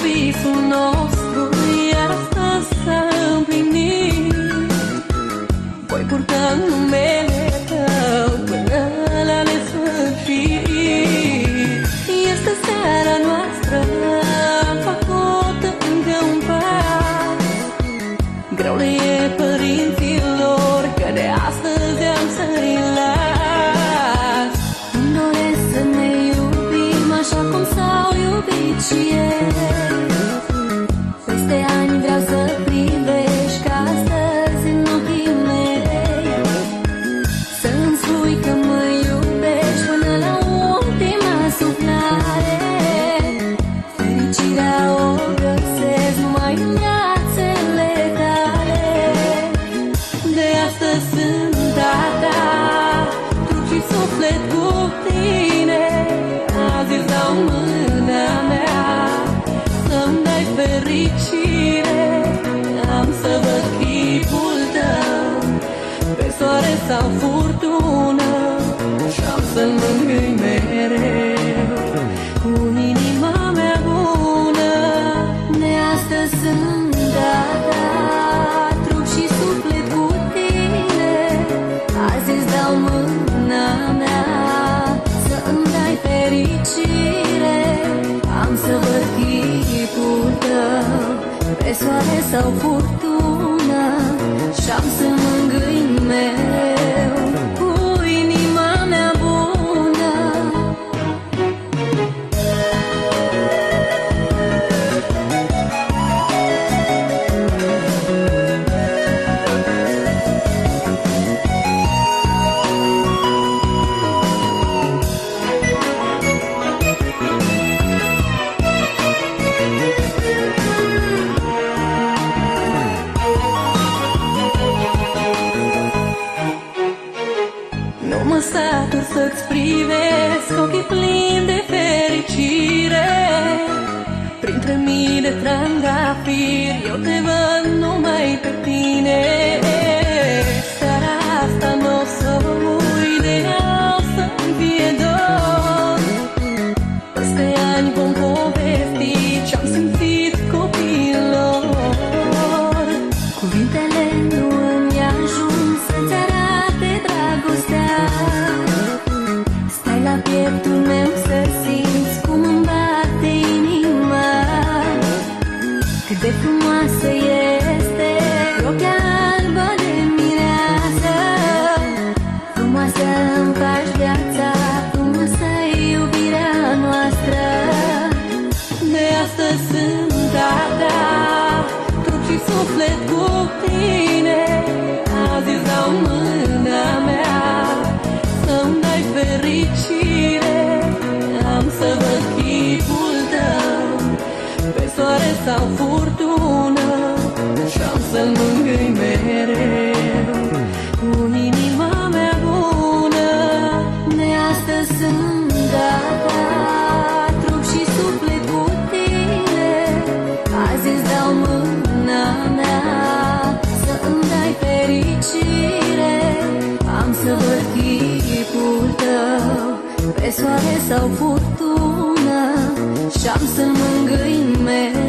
Visul nostru e astăzi s-a împlinit. Voi purta numele Tău până la nesfârșit. Este seara noastră, am făcut încă un pas. Greu le e părinților că de astăzi am să-i las. Îmi doresc să ne iubim așa cum s-au iubit și ei. Peste ani vreau să privești ca astăzi în ochii mei. Să-mi spui că mă iubești până la ultima suflare. Fericirea o găsesc numai în brațele tale. De astăzi sunt a ta, trup și suflet cu tine. Azi îți dau mâna mea să-mi dai fericire. Am să văd chipul tău pe soare sau furtună și am să-l mângâi mereu cu inima mea bună. De astăzi sunt a ta, trup și suflet cu tine. Azi îți dau mâna mea să-mi dai fericire. Am să văd chipul tău pe soare sau furtună și am să mângâi mereu cu inima mea bună. Nu mă satur să-ți privesc ochii plini de fericire. Printre mii de trandafiri eu te văd numai pe tine. Seara asta n-o să uit de ea, o să-mi fie dor. Peste ani vom povesti ce-am simțit copiilor. Cuvintele nu îmi ajung să-ți arate dragostea. Stai la pieptul meu să simți cum îmi bate inima. Cât de frumoasă este rochea albă de mireasă. Frumoasă îmi faci viața, frumoasă iubirea noastră. De astăzi sunt a ta, trup și suflet cu tine. Azi îți dau mâna mea să-mi dai fericire. Am să văd chipul tău pe soare sau furtună și am să-l mângâi mereu cu inima mea bună. De astăzi sunt a ta, trup și suflet cu tine. Azi îți dau mâna mea să-mi dai fericire. Am să văd chipul tău pe soare sau furtună și am să-l mângâi mereu